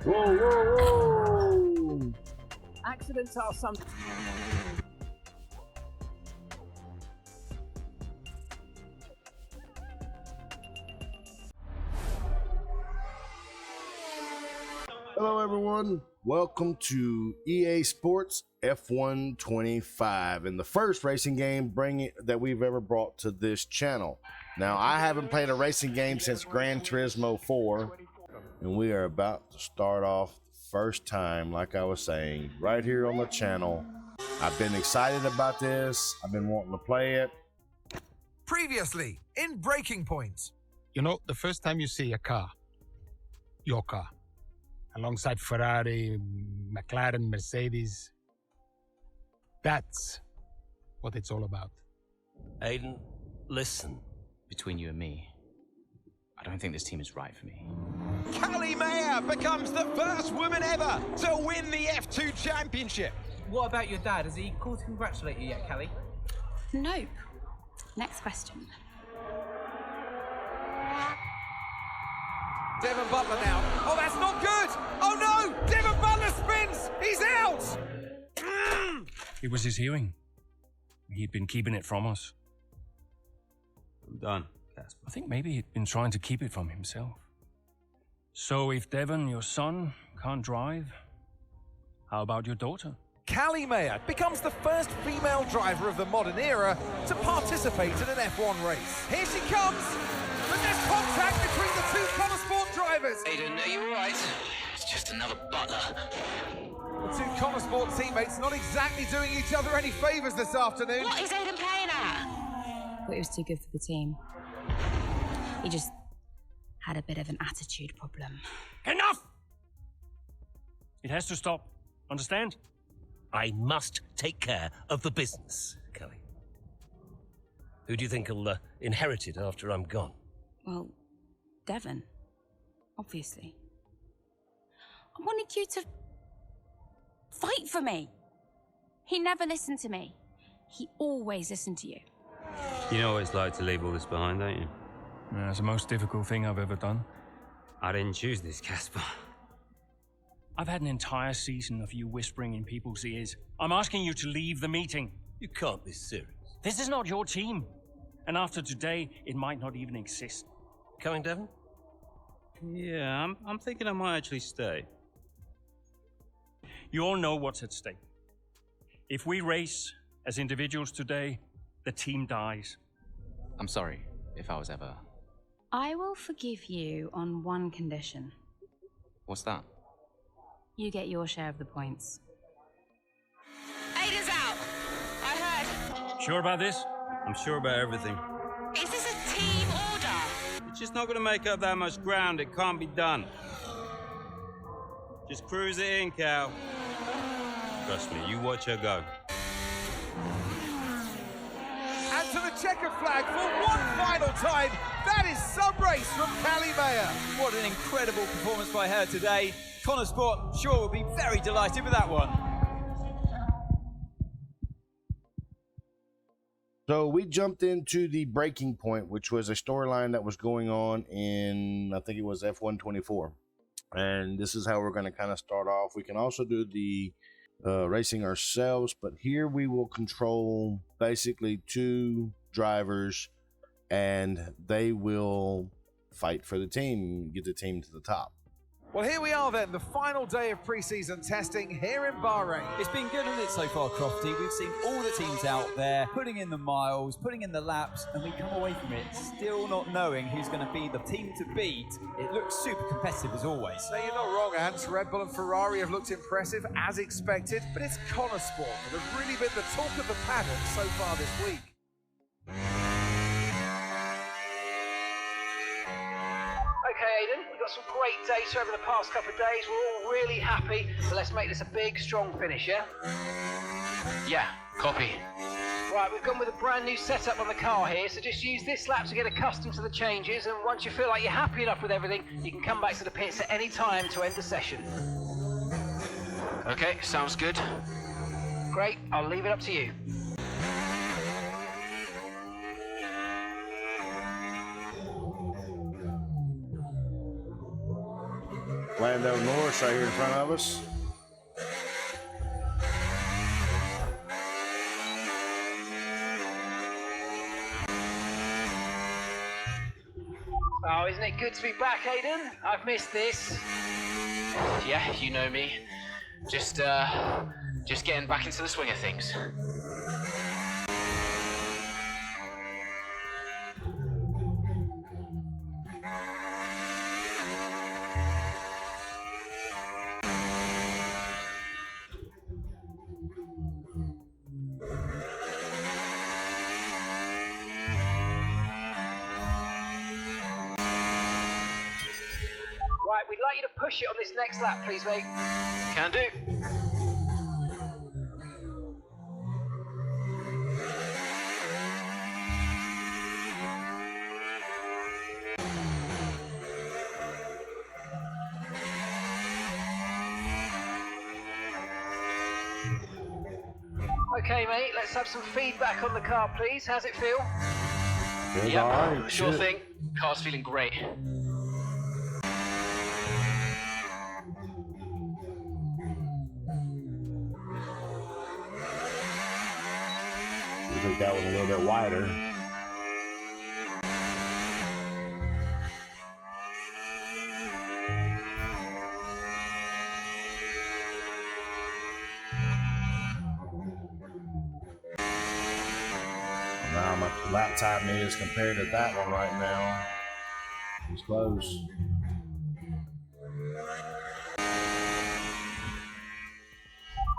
Whoa, whoa, whoa! Accidents are some. Hello, everyone. Welcome to EA Sports F1 25 and the first racing game that we've ever brought to this channel. Now, I haven't played a racing game since Gran Turismo 4, and we are about to start off the first time, like I was saying, right here on the channel. I've been excited about this. I've been wanting to play it. Previously, in Breaking Point. You know, the first time you see a car, your car, alongside Ferrari, McLaren, Mercedes, that's what it's all about. Aiden, listen. Between you and me, I don't think this team is right for me. Callie Mayer becomes the first woman ever to win the F2 Championship. What about your dad? Has he called to congratulate you yet, Callie? Nope. Next question. Devon Butler now. Oh, that's not good. Oh, no. Devon Butler spins. He's out. It was his hearing. He'd been keeping it from us. I'm done, Casper. I think maybe he'd been trying to keep it from himself. So if Devon, your son, can't drive, how about your daughter? Callie Mayer becomes the first female driver of the modern era to participate in an F1 race. Here she comes. But there's contact between the two Connor Sport drivers. Aiden, are you alright? It's just another butler. The two Connor Sport teammates not exactly doing each other any favours this afternoon. What is Aiden playing at? Thought he was too good for the team. He just had a bit of an attitude problem. Enough! It has to stop. Understand? I must take care of the business, Kelly. Who do you think will inherit it after I'm gone? Well, Devon, obviously. I wanted you to fight for me. He never listened to me. He always listened to you. You know what it's like to leave all this behind, don't you? Yeah, it's the most difficult thing I've ever done. I didn't choose this, Casper. I've had an entire season of you whispering in people's ears. I'm asking you to leave the meeting. You can't be serious. This is not your team. And after today, it might not even exist. Coming, Devon? Yeah, I'm thinking I might actually stay. You all know what's at stake. If we race as individuals today, the team dies. I'm sorry if I was ever... I will forgive you on one condition. What's that? You get your share of the points. Aiden's out! I heard. Sure about this? I'm sure about everything. Is this a team order? It's just not going to make up that much ground. It can't be done. Just cruise it in, Cal. Trust me, you watch her go. And to the checkered flag for one final time. That is some race from Callie Mayer. What an incredible performance by her today. Connor Sport, sure, will be very delighted with that one. So we jumped into the Breaking Point, which was a storyline that was going on in, I think it was F1 24. And this is how we're going to kind of start off. We can also do the racing ourselves, but here we will control basically two drivers and they will fight for the team, get the team to the top. Well, here we are then, the final day of pre-season testing here in Bahrain. It's been good, hasn't it, so far, Crofty? We've seen all the teams out there, putting in the miles, putting in the laps, and we come away from it still not knowing who's going to be the team to beat. It looks super competitive as always. No, you're not wrong, Ant. Red Bull and Ferrari have looked impressive, as expected, but it's Connor Sport that have really been the talk of the paddock so far this week. Okay, Aiden, we've got some great data over the past couple of days. We're all really happy, so let's make this a big, strong finish, yeah? Yeah, copy. Right, we've gone with a brand new setup on the car here, so just use this lap to get accustomed to the changes, and once you feel like you're happy enough with everything, you can come back to the pits at any time to end the session. Okay, sounds good. Great, I'll leave it up to you. Lando Norris right here in front of us. Oh, isn't it good to be back, Aiden? I've missed this. Yeah, you know me. Just getting back into the swing of things. Right, we'd like you to push it on this next lap, please, mate. Can do. Okay, mate, let's have some feedback on the car, please. How's it feel? Feels Yep, all right. sure Shit. thing. Car's feeling great. I think that was a little bit wider. Now my lap time is compared to that one right now. It's close.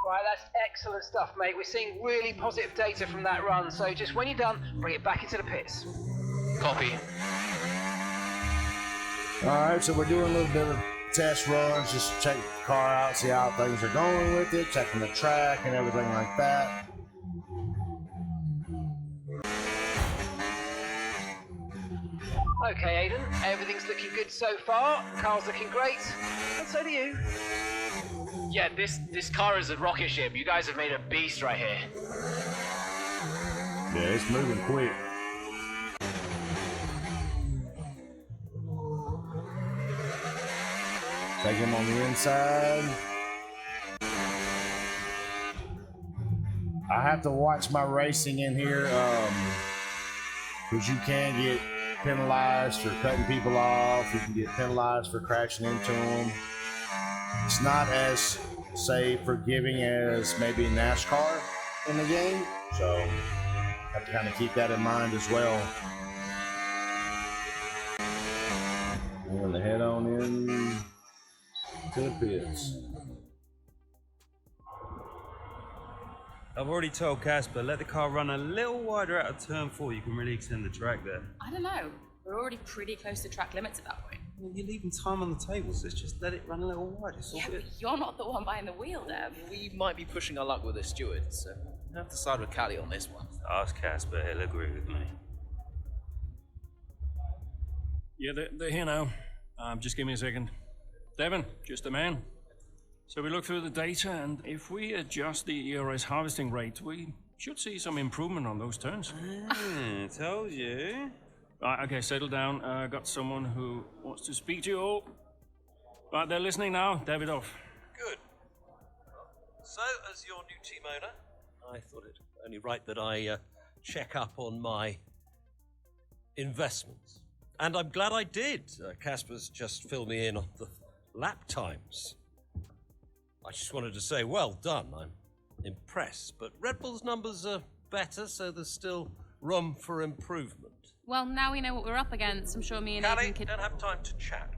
Right, that's excellent stuff, mate. We're seeing really positive data from that run, so just when you're done, bring it back into the pits. Copy. Alright, so we're doing a little bit of test runs, just check the car out, see how things are going with it, checking the track and everything like that. Okay, Aiden, everything's looking good so far. Car's looking great, and so do you. Yeah, this car is a rocket ship. You guys have made a beast right here. Yeah, it's moving quick. Take him on the inside. I have to watch my racing in here, because you can get penalized for cutting people off. You can get penalized for crashing into them. It's not as, say, forgiving as maybe NASCAR in the game, so have to kind of keep that in mind as well. We're going to head on in to the pits. I've already told Casper, let the car run a little wider out of turn 4. You can really extend the track there. I don't know. We're already pretty close to track limits at that point. Well, you're leaving time on the table, so just let it run a little wider. It's all Yeah, good. but you're not the one behind the wheel, Dev. We might be pushing our luck with the steward, so we'll have to side with Callie on this one. Ask Casper, he'll agree with me. Yeah, they're here now. Just give me a second. Devon, just a man. So we look through the data, and if we adjust the ERS harvesting rate, we should see some improvement on those turns. Told you. Right, okay, settle down. Got someone who wants to speak to you all. Right, they're listening now. David off. Good. So, as your new team owner, I thought it only right that I check up on my investments. And I'm glad I did. Casper's just filled me in on the lap times. I just wanted to say, well done. I'm impressed. But Red Bull's numbers are better, so there's still room for improvement. Well, now we know what we're up against. I'm sure me and Callie, Aiden could... don't have time to chat.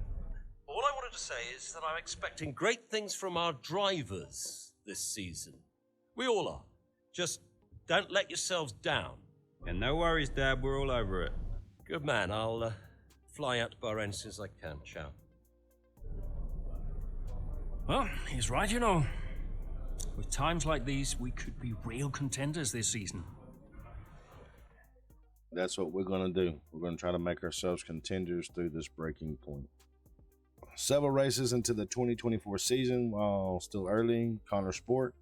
All I wanted to say is that I'm expecting great things from our drivers this season. We all are. Just don't let yourselves down. And no worries, Dad, we're all over it. Good man. I'll fly out to Bahrain as soon as I can. Ciao. Well, he's right, you know. With times like these, we could be real contenders this season. That's what we're going to do. We're going to try to make ourselves contenders through this breaking point. Several races into the 2024 season, while still early, Connor Sport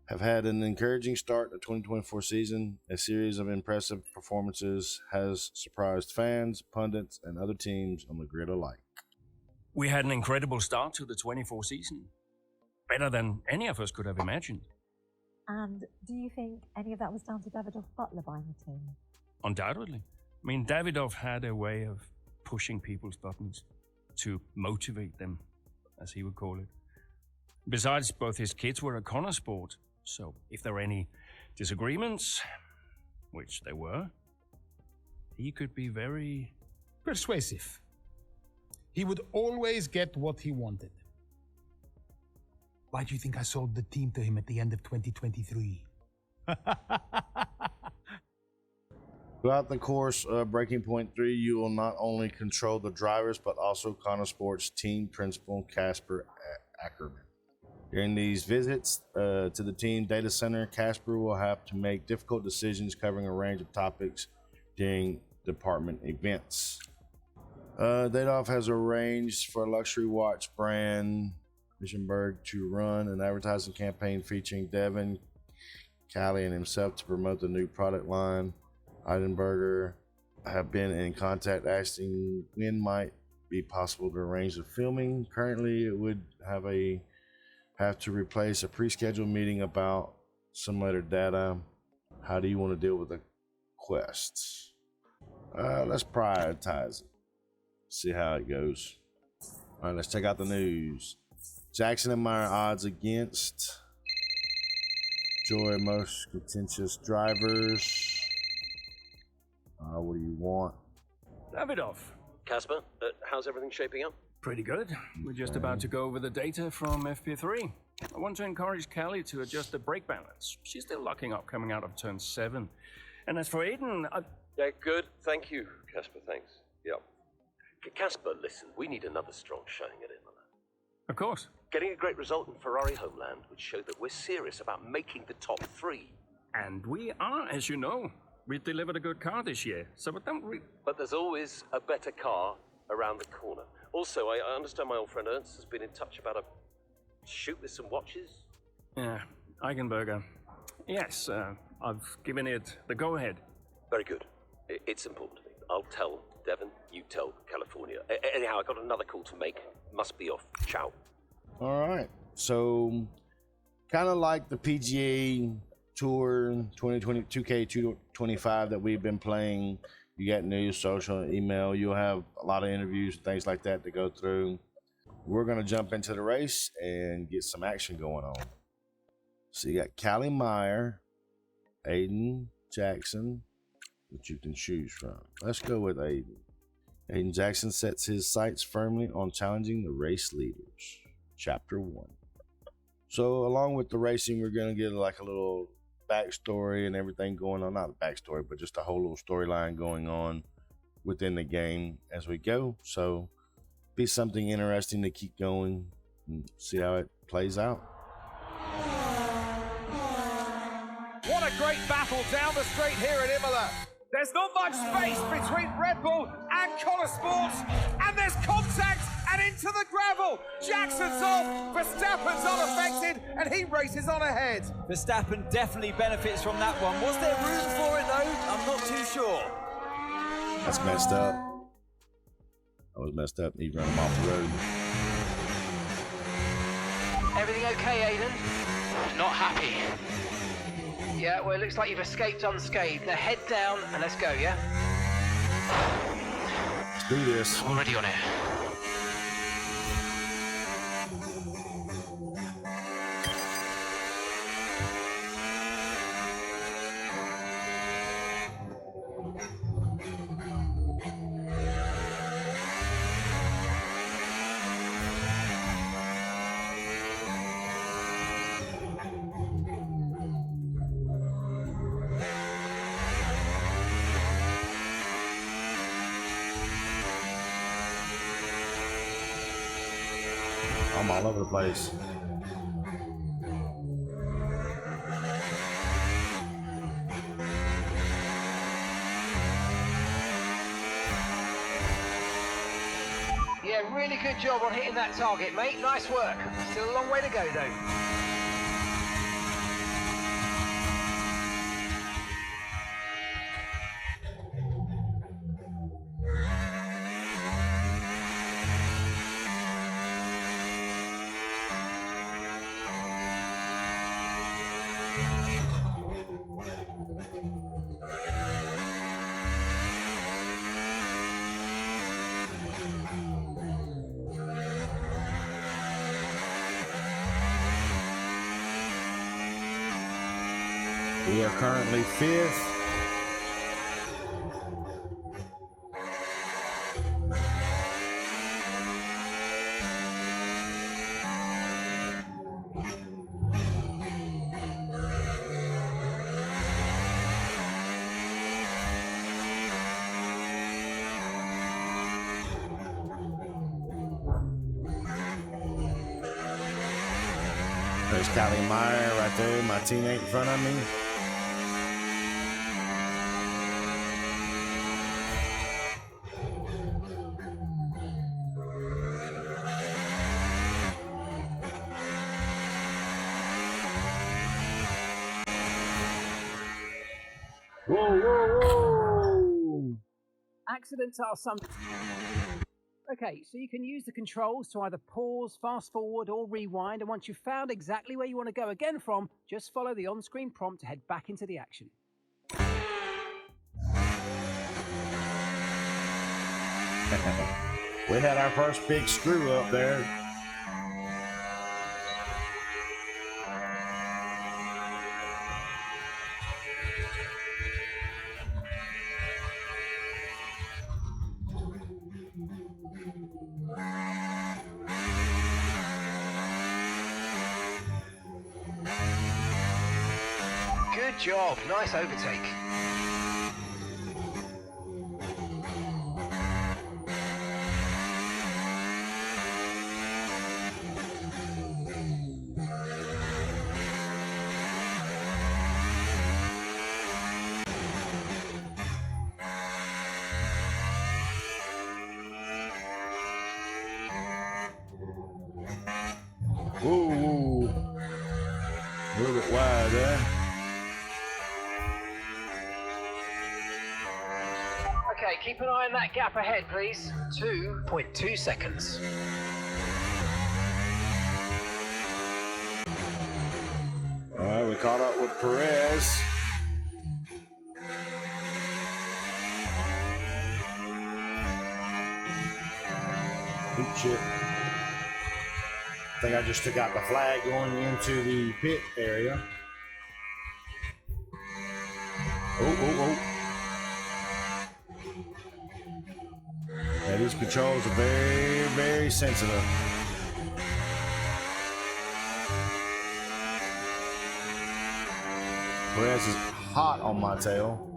have had an encouraging start to the 2024 season. A series of impressive performances has surprised fans, pundits, and other teams on the grid alike. We had an incredible start to the 24 season. Better than any of us could have imagined. And do you think any of that was down to Davidoff Butler buying the team? Undoubtedly. I mean, Davidoff had a way of pushing people's buttons to motivate them, as he would call it. Besides, both his kids were a Connor sport, so if there were any disagreements, which there were, he could be very persuasive. He would always get what he wanted. Why do you think I sold the team to him at the end of 2023? Throughout the course of Breaking Point 3, you will not only control the drivers, but also Connor Sports team principal Casper Ackerman. During these visits to the team data center, Casper will have to make difficult decisions covering a range of topics during department events. Davidoff has arranged for a luxury watch brand, Mischenberg, to run an advertising campaign featuring Devin, Callie, and himself to promote the new product line. Eidenberger have been in contact asking when might be possible to arrange the filming. Currently, it would have to replace a pre-scheduled meeting about simulator data. How do you want to deal with the quests? Let's prioritize it. See how it goes. All right, let's check out the news. Jackson and Meyer odds against Joy, most contentious drivers. What do you want? Davidoff. Casper, how's everything shaping up? Pretty good. We're just about to go over the data from FP3. I want to encourage Callie to adjust the brake balance. She's still locking up coming out of turn 7. And as for Aiden, Yeah, good. Thank you, Casper. Thanks. Yeah. Casper, listen, we need another strong showing at Imola. Of course. Getting a great result in Ferrari homeland would show that we're serious about making the top 3. And we are, as you know. We delivered a good car this year, so But there's always a better car around the corner. Also, I understand my old friend Ernst has been in touch about a shoot with some watches. Yeah, Eigenberger. Yes, I've given it the go-ahead. Very good. It's important to me. I'll tell Devon, you tell California. Anyhow, I got another call to make. Must be off. Ciao. All right. So, kind of like the PGA Tour 2020 2K25 that we've been playing. You got news, social, email. You'll have a lot of interviews, things like that to go through. We're going to jump into the race and get some action going on. So you got Callie Meyer, Aiden Jackson, that you can choose from. Let's go with Aiden. Aiden Jackson sets his sights firmly on challenging the race leaders. Chapter 1. So along with the racing, we're going to get like a little backstory and everything going on. Not a backstory, but just a whole little storyline going on within the game as we go. So be something interesting to keep going and see how it plays out. What a great battle down the straight here at Imola. There's not much space between Red Bull and Connor Sports, and there's contact and into the gravel. Jackson's off, Verstappen's unaffected, and he races on ahead. Verstappen definitely benefits from that one. Was there room for it though? I'm not too sure. That's messed up. I was messed up. He ran him off the road. Everything okay, Aiden? Not happy. Yeah, well, it looks like you've escaped unscathed. Now head down and let's go, yeah? Let's do this. Already on it. I'm all over the place. Yeah, really good job on hitting that target, mate. Nice work. Still a long way to go, though. We are currently 5th. There's Callie Meyer right there, my teammate in front of me. Whoa, whoa, whoa! Accidents are some... Okay, so you can use the controls to either pause, fast forward, or rewind, and once you've found exactly where you want to go again from, just follow the on-screen prompt to head back into the action. We had our first big screw up there. Good job, nice overtake. Whoa, a little bit wide there. Okay, keep an eye on that gap ahead, please. 2.2 seconds. All right, we caught up with Perez. Good shit. I think I just took out the flag going into the pit area. Oh. Yeah, these controls are very, very sensitive. Perez is hot on my tail.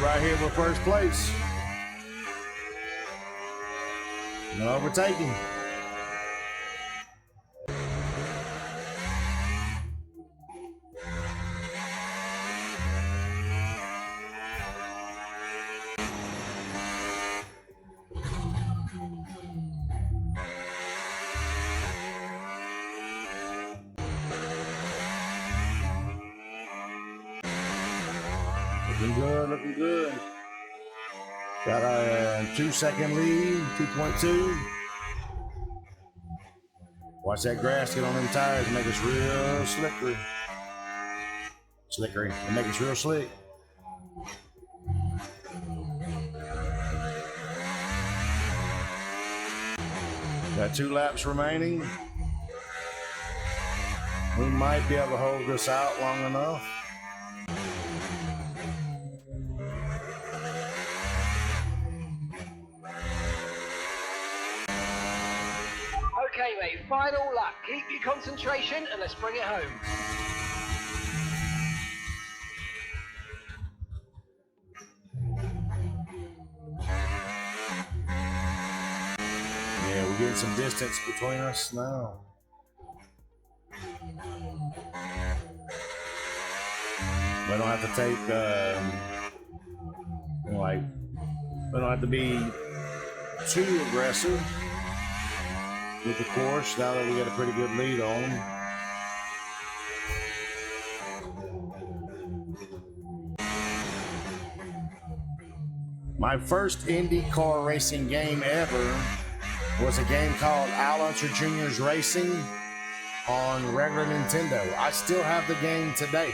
Right here for first place. No overtaking. Looking good. Got a 2-second lead, 2.2. Watch that grass get on them tires and make us real slippery. And make us real slick. Got 2 laps remaining. We might be able to hold this out long enough. Okay, mate, final lap. Keep your concentration and let's bring it home. Yeah, we're getting some distance between us now. We don't have to take, we don't have to be too aggressive with the course now that we got a pretty good lead on them. My first IndyCar racing game ever was a game called Al Unser Jr.'s Racing on regular Nintendo. I still have the game today.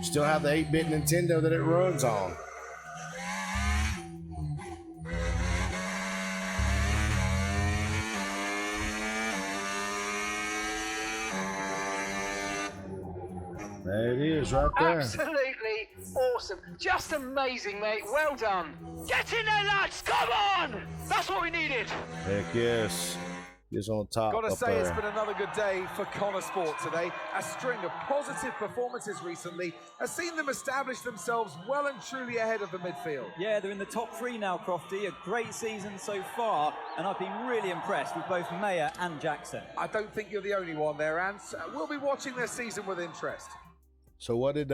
Still have the 8-bit Nintendo that it runs on. There it is, right there. Absolutely awesome. Just amazing, mate. Well done. Get in there, lads. Come on. That's what we needed. Heck yes. He's on top. Gotta up say, there. it's been another good day for Connor Sport today. A string of positive performances recently has seen them establish themselves well and truly ahead of the midfield. Yeah, they're in the top 3 now, Crofty. A great season so far, and I've been really impressed with both Mayer and Jackson. I don't think you're the only one there, Ants. We'll be watching their season with interest. So what did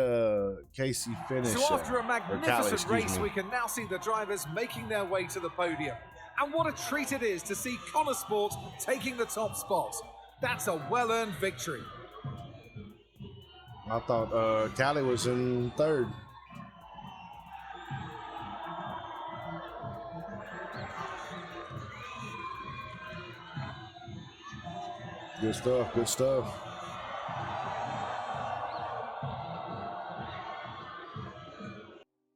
Casey finish? So after a or Callie, magnificent excuse race, me. we can now see the drivers making their way to the podium. And what a treat it is to see Connor Sport taking the top spot. That's a well-earned victory. I thought Callie was in third. Good stuff, good stuff.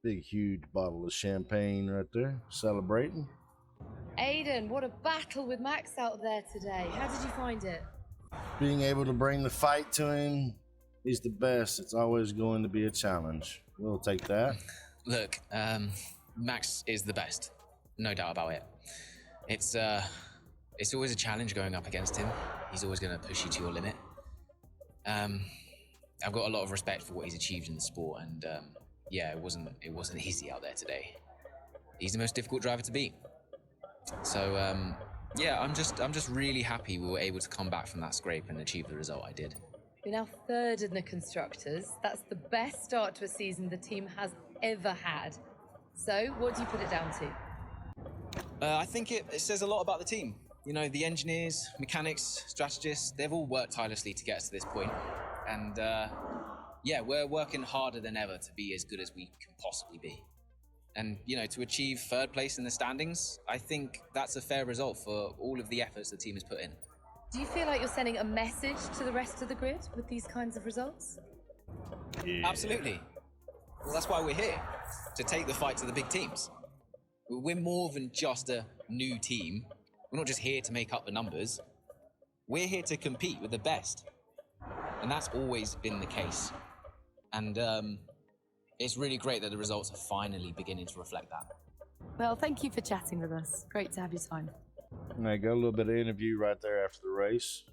Big, huge bottle of champagne right there, celebrating. Aiden, what a battle with Max out there today. How did you find it? Being able to bring the fight to him, he's the best. It's always going to be a challenge. We'll take that. Look, Max is the best, no doubt about it. It's always a challenge going up against him. He's always going to push you to your limit. I've got a lot of respect for what he's achieved in the sport, and yeah, it wasn't easy out there today. He's the most difficult driver to beat. So yeah, I'm just really happy we were able to come back from that scrape and achieve the result I did. You're now third in the Constructors. That's the best start to a season the team has ever had. So, what do you put it down to? I think it says a lot about the team. You know, the engineers, mechanics, strategists, they've all worked tirelessly to get us to this point. And yeah, we're working harder than ever to be as good as we can possibly be. And, you know, to achieve third place in the standings, I think that's a fair result for all of the efforts the team has put in. Do you feel like you're sending a message to the rest of the grid with these kinds of results? Yeah. Absolutely. Well, that's why we're here, to take the fight to the big teams. We're more than just a new team. We're not just here to make up the numbers. We're here to compete with the best. And that's always been the case. And it's really great that the results are finally beginning to reflect that. Well, thank you for chatting with us. Great to have your time. And I got a little bit of interview right there after the race.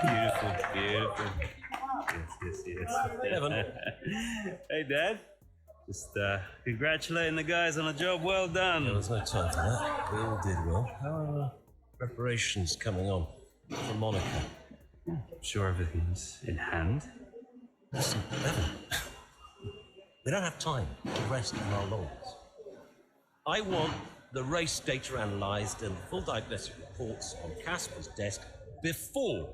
Beautiful, beautiful. Yes. Devon. Hey, Dad. Just congratulating the guys on a job well done. There was no time for that. We all did well. How are preparations coming on for Monaco? I'm sure everything's in hand. Listen, Devon. We don't have time to rest on our laurels. I want the race data analysed and full diagnostic reports on Casper's desk before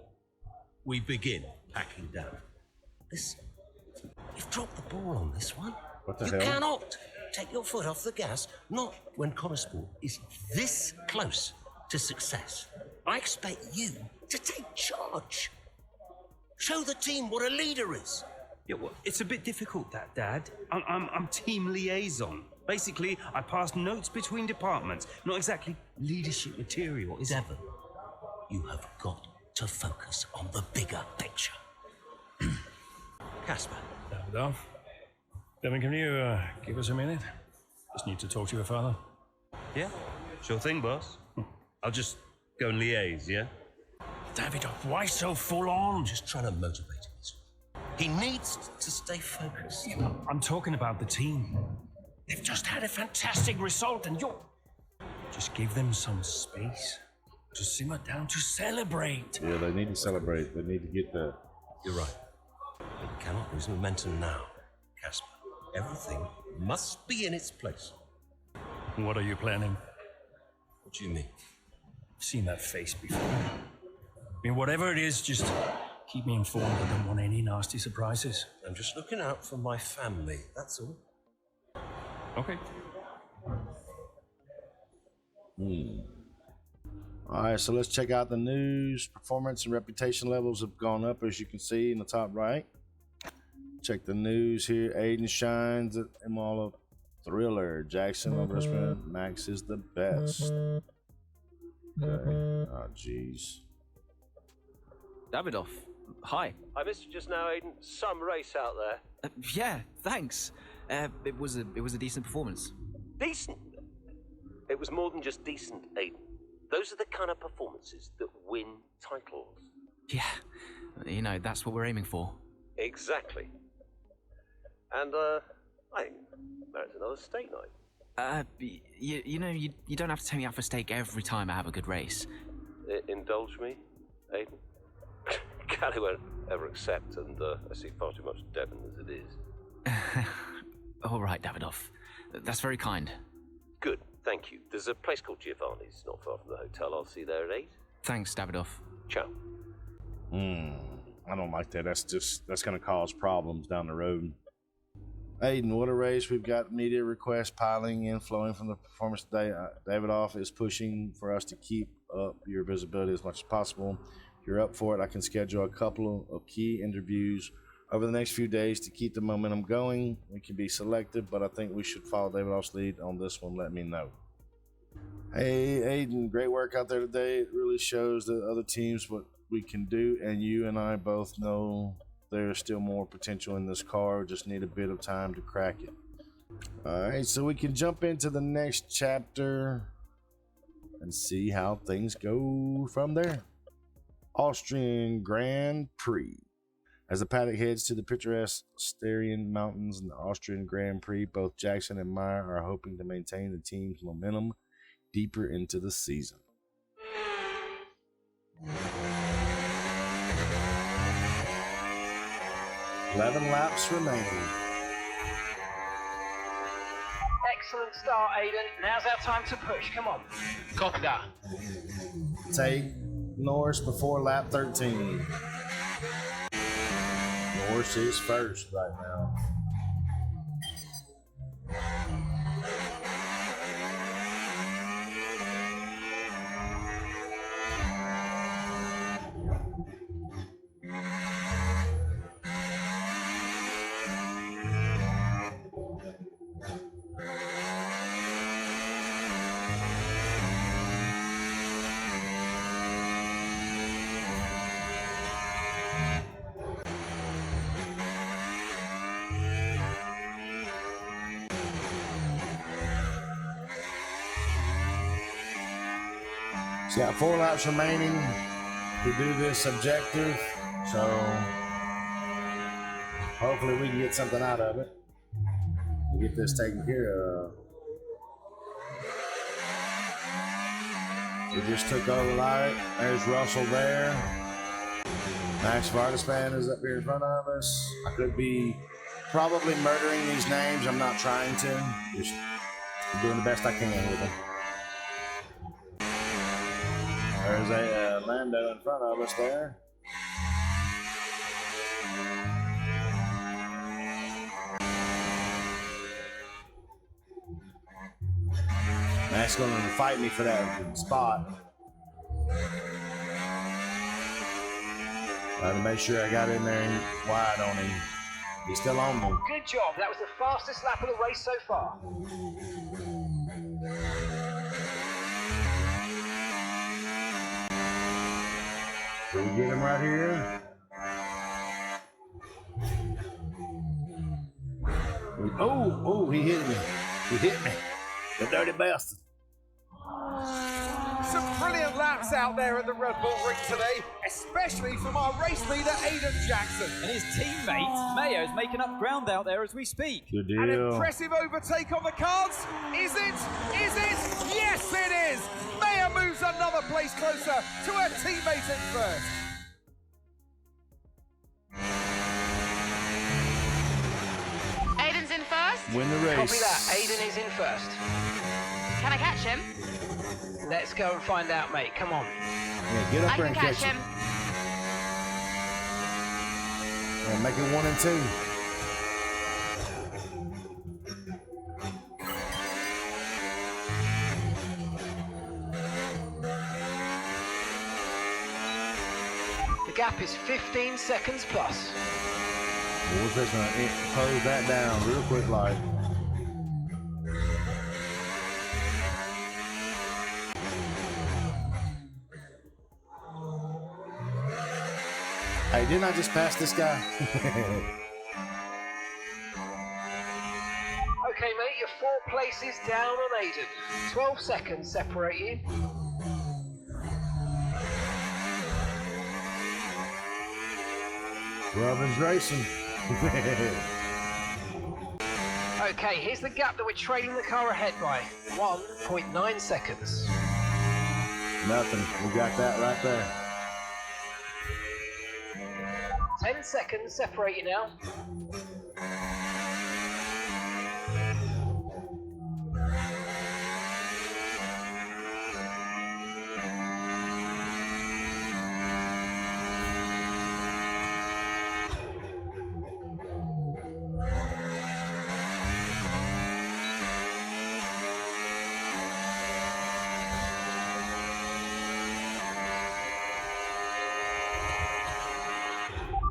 we begin packing down. Listen, you've dropped the ball on this one. What the You hell? cannot take your foot off the gas, not when Connor Sport is this close to success. I expect you to take charge. Show the team what a leader is. Yeah, well, it's a bit difficult, that, Dad. I'm team liaison. Basically, I pass notes between departments. Not exactly leadership material, is it? Devon, you have got to focus on the bigger picture. Casper. Devon, can you give us a minute? Just need to talk to your father. Yeah, sure thing, boss. I'll just go and liaise, yeah? David, why so full on? Just trying to motivate him. He needs to stay focused. Yeah, I'm talking about the team. They've just had a fantastic result and you're... Just give them some space to simmer down, to celebrate. Yeah, they need to celebrate. They need to get the... You're right. We cannot lose momentum now, Casper. Everything must be in its place. What are you planning? What do you mean? I've seen that face before. I mean, whatever it is, just keep me informed. I don't want any nasty surprises. I'm just looking out for my family, that's all. Okay. All right, so let's check out the news. Performance and reputation levels have gone up, as you can see in the top right. Check the news here. Aiden shines at Imola. Thriller. Jackson overspent. Max is the best. Okay. Oh, jeez. Davidoff, hi. I missed you just now, Aiden. Some race out there. Yeah, thanks. It was a decent performance. Decent? It was more than just decent, Aiden. Those are the kind of performances that win titles. Yeah, you know, that's what we're aiming for. Exactly. And, I think that's another steak night. You know, you don't have to take me out for steak every time I have a good race. Indulge me, Aiden. Callie won't ever accept, and I see far too much Devon as it is. All right, Davidoff. That's very kind. Good, thank you. There's a place called Giovanni's not far from the hotel. I'll see you there at 8. Thanks, Davidoff. Ciao. I don't like that. That's going to cause problems down the road. Aiden, what a race. We've got media requests piling in, flowing from the performance today. Davidoff is pushing for us to keep up your visibility as much as possible. If you're up for it, I can schedule a couple of key interviews over the next few days to keep the momentum going. We can be selective, but I think we should follow Davidoff's lead on this one. Let me know. Hey, Aiden, great work out there today. It really shows the other teams what we can do, and you and I both know there's still more potential in this car. We just need a bit of time to crack it. All right, so we can jump into the next chapter and see how things go from there. Austrian Grand Prix. As the paddock heads to the picturesque Styrian Mountains in the Austrian Grand Prix, both Jackson and Meyer are hoping to maintain the team's momentum deeper into the season. 11 laps remaining. Excellent start, Aiden. Now's our time to push. Come on. Copy that. Take Norris before lap 13. Norris is first right now. He's got 4 laps remaining to do this objective, so hopefully we can get something out of it and get this taken care of. We just took over light. There's Russell there. Max Vardespan is up here in front of us. I could be probably murdering these names. I'm not trying to. Just doing the best I can with them. There's a Lando in front of us there. Max going to fight me for that spot. I had to make sure I got in there and wide on him. He's still on me. Good job. That was the fastest lap of the race so far. Did we get him right here? Oh, he hit me. He hit me. The dirty bastard. Some brilliant laps out there at the Red Bull Ring today, especially from our race leader, Aiden Jackson. And his teammate, Mayo, is making up ground out there as we speak. Good deal. An impressive overtake on the cards. Is it? Is it? Yes, it is. Mayo moves another place closer to her teammate in first. Aiden's in first. Win the race. Copy that. Aiden is in first. Can I catch him? Let's go and find out, mate. Come on. Yeah, get up I there can and catch him. Yeah, make it 1 and 2. The gap is 15 seconds plus. We're just gonna close that down real quick, like. Hey, didn't I just pass this guy? Okay, mate, you're 4 places down on Aiden. 12 seconds separate you. Robin's racing. Okay, here's the gap that we're trailing the car ahead by. 1.9 seconds. Nothing. We got that right there. 10 seconds separate you now.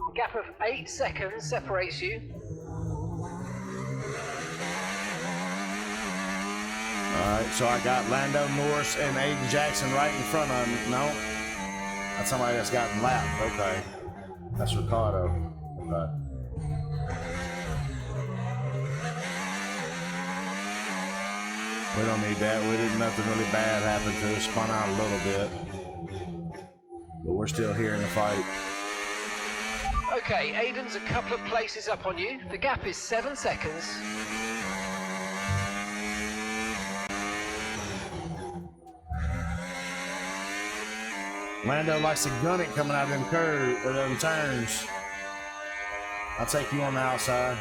A gap of 8 seconds separates you. Alright, so I got Lando Norris and Aiden Jackson right in front of me. No? That's somebody that's gotten lapped. Okay. That's Ricardo. Okay. We don't need that. We didn't nothing really bad happen to us. Spun out a little bit. But we're still here in the fight. Okay, Aiden's a couple of places up on you. The gap is 7 seconds. Lando likes to gun it coming out of them curves or them turns. I'll take you on the outside.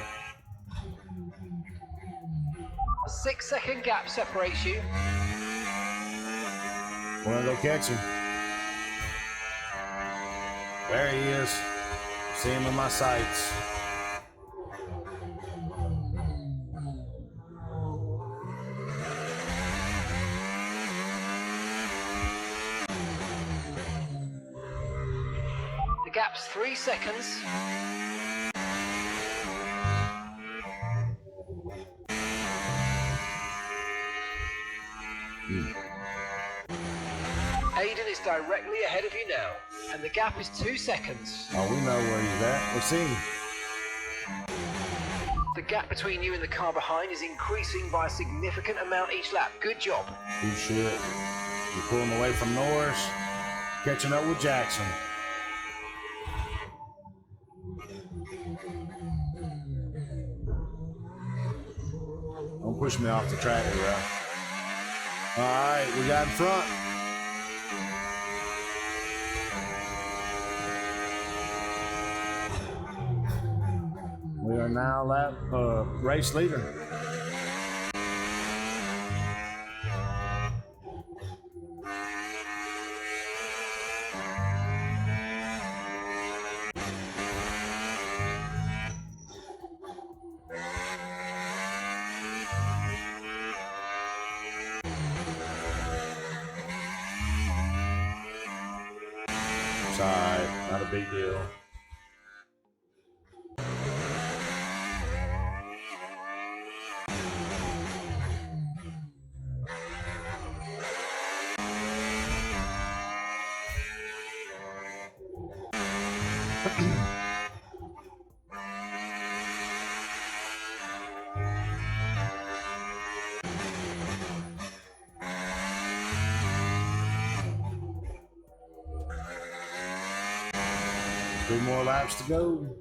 A 6 second gap separates you. We're gonna go catch him. There he is. See him in my sights. The gap's 3 seconds. Aiden is directly ahead of you now, and the gap is 2 seconds. Oh, we know where he's at. We'll see. The gap between you and the car behind is increasing by a significant amount each lap. Good job. Good shit. You're pulling away from Norris, catching up with Jackson. Don't push me off the track, bro. All right, we got in front. We are now race leader. It's all right, not a big deal. Three more laps to go.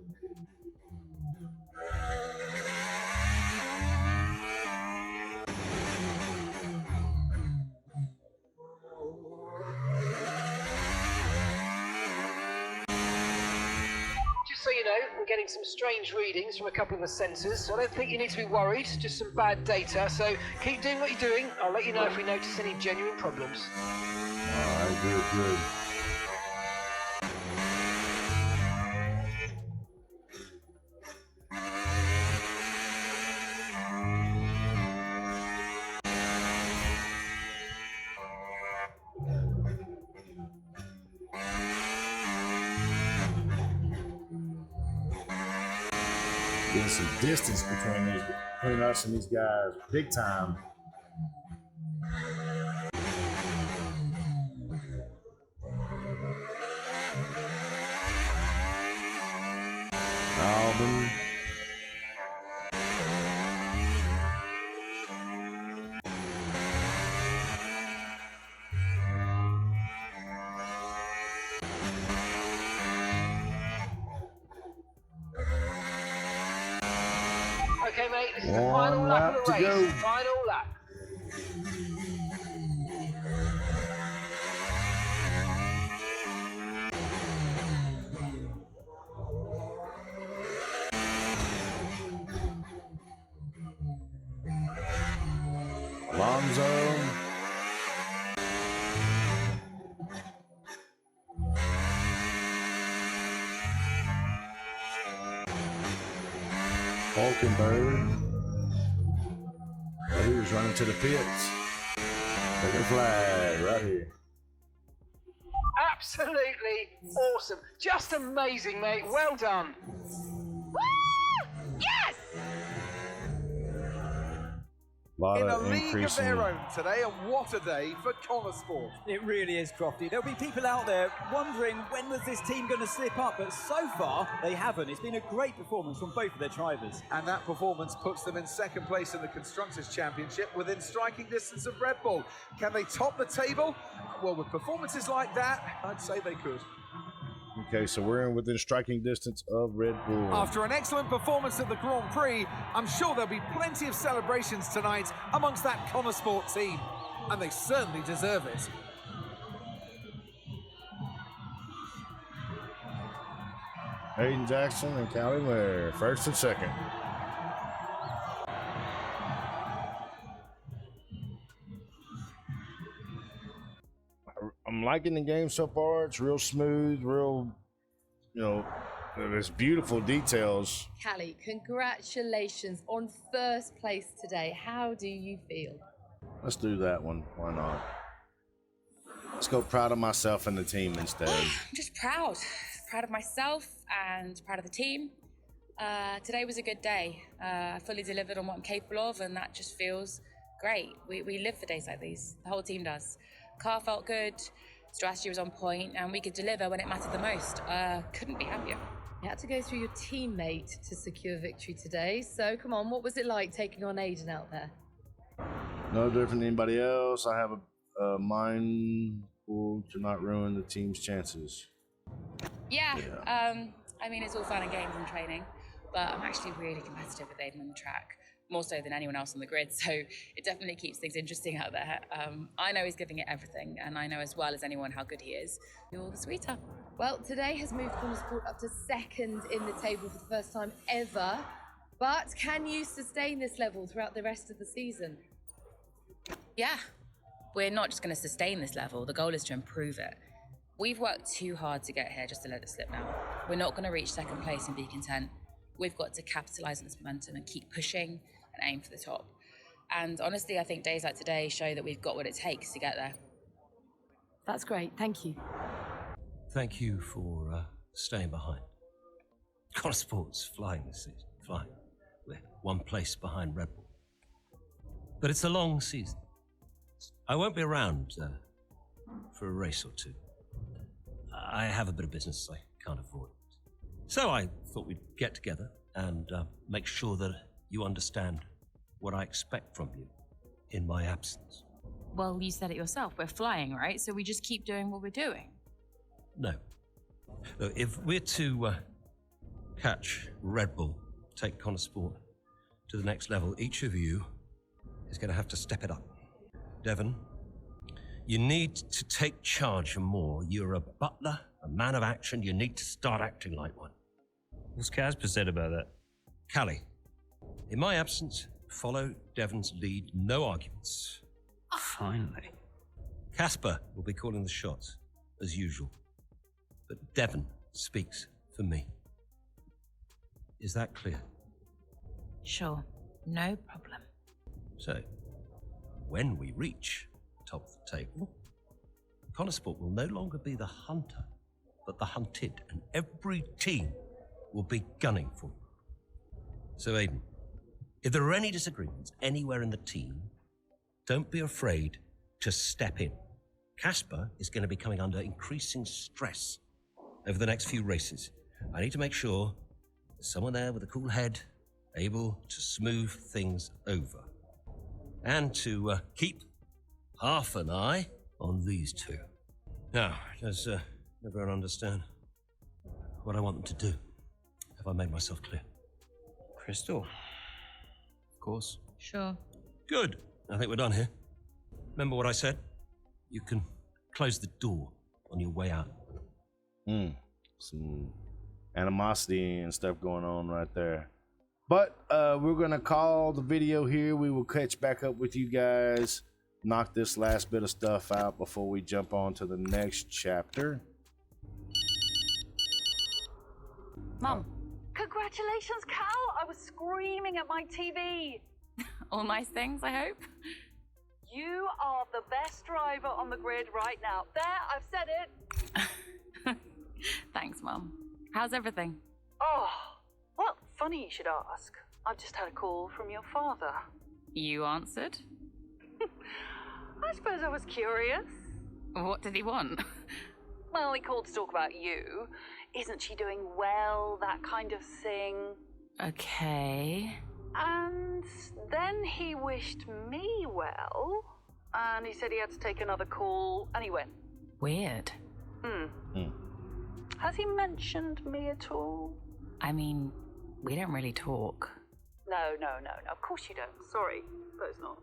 Just so you know, I'm getting some strange readings from a couple of the sensors, so I don't think you need to be worried, just some bad data. So keep doing what you're doing. I'll let you know if we notice any genuine problems. All right, good. Getting some distance between us and these guys, big time. Album. Okay, mate, this is the final lap of the race. Go. Final lap. Alonso. Hulkenberg. He was running to the pits. Take the flag right here. Absolutely awesome. Just amazing, mate. Well done. Woo! Yes! Lot In a of league of increasing. their own today, and what a day for Connor Sport. It really is, Crofty. There'll be people out there wondering when was this team going to slip up, but so far they haven't. It's been a great performance from both of their drivers. And that performance puts them in second place in the Constructors' Championship within striking distance of Red Bull. Can they top the table? Well, with performances like that, I'd say they could. Okay, so we're in within striking distance of Red Bull. After an excellent performance at the Grand Prix, I'm sure there'll be plenty of celebrations tonight amongst that Connor Sport team. And they certainly deserve it. Hayden Jackson and Callie Ware, first and second. I'm liking the game so far. It's real smooth, real, there's beautiful details. Callie, congratulations on first place today. How do you feel? Let's do that one. Why not? Let's go proud of myself and the team instead. I'm just proud. Proud of myself and proud of the team. Today was a good day. I fully delivered on what I'm capable of, and that just feels great. We live for days like these. The whole team does. Car felt good, strategy was on point, and we could deliver when it mattered the most. Couldn't be happier. You had to go through your teammate to secure victory today. So come on, what was it like taking on Aiden out there? No different than anybody else. I have a mindful to not ruin the team's chances. Yeah. I mean, it's all fun and games and training, but I'm actually really competitive with Aiden on the track, more so than anyone else on the grid, so it definitely keeps things interesting out there. I know he's giving it everything, and I know as well as anyone how good he is. You're the sweeter. Well, today has moved Connor Sport up to second in the table for the first time ever, but can you sustain this level throughout the rest of the season? Yeah. We're not just going to sustain this level, the goal is to improve it. We've worked too hard to get here just to let it slip now. We're not going to reach second place and be content. We've got to capitalise on this momentum and keep pushing and aim for the top. And honestly, I think days like today show that we've got what it takes to get there. That's great, thank you. Thank you for staying behind. Connor Sport's flying this season, flying. We're one place behind Red Bull. But it's a long season. I won't be around for a race or two. I have a bit of business I can't avoid. So I thought we'd get together and make sure that you understand what I expect from you in my absence. Well, you said it yourself. We're flying, right? So we just keep doing what we're doing. No. Look, if we're to catch Red Bull, take Connor Sport to the next level, each of you is going to have to step it up. Devon, you need to take charge more. You're a butler, a man of action. You need to start acting like one. What's Casper said about that? Callie, in my absence, follow Devon's lead. No arguments. Finally. Casper will be calling the shots, as usual. But Devon speaks for me. Is that clear? Sure. No problem. So, when we reach the top of the table, Connor Sport will no longer be the hunter, but the hunted, and every team will be gunning for you. So, Aiden, if there are any disagreements anywhere in the team, don't be afraid to step in. Casper is going to be coming under increasing stress over the next few races. I need to make sure there's someone there with a cool head, able to smooth things over. And to keep half an eye on these two. Now, does everyone understand what I want them to do? Have I made myself clear? Crystal. Of course. Sure. Good. I think we're done here. Remember what I said? You can close the door on your way out. Some animosity and stuff going on right there. But we're going to call the video here. We will catch back up with you guys. Knock this last bit of stuff out before we jump on to the next chapter. Mum. Congratulations, Cal! I was screaming at my TV. All nice things, I hope. You are the best driver on the grid right now. There, I've said it. Thanks, Mum. How's everything? Oh, well, funny you should ask. I've just had a call from your father. You answered? I suppose I was curious. What did he want? Well, he called to talk about you. Isn't she doing well? That kind of thing. Okay. And then he wished me well. And he said he had to take another call. And he went. Weird. Has he mentioned me at all? I mean, we don't really talk. No. Of course you don't. Sorry. Suppose not.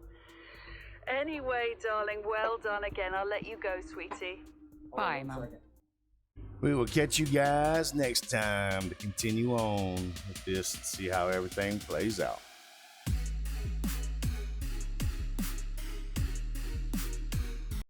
Anyway, darling, well done again. I'll let you go, sweetie. Bye, Mum. We will catch you guys next time to continue on with this and see how everything plays out.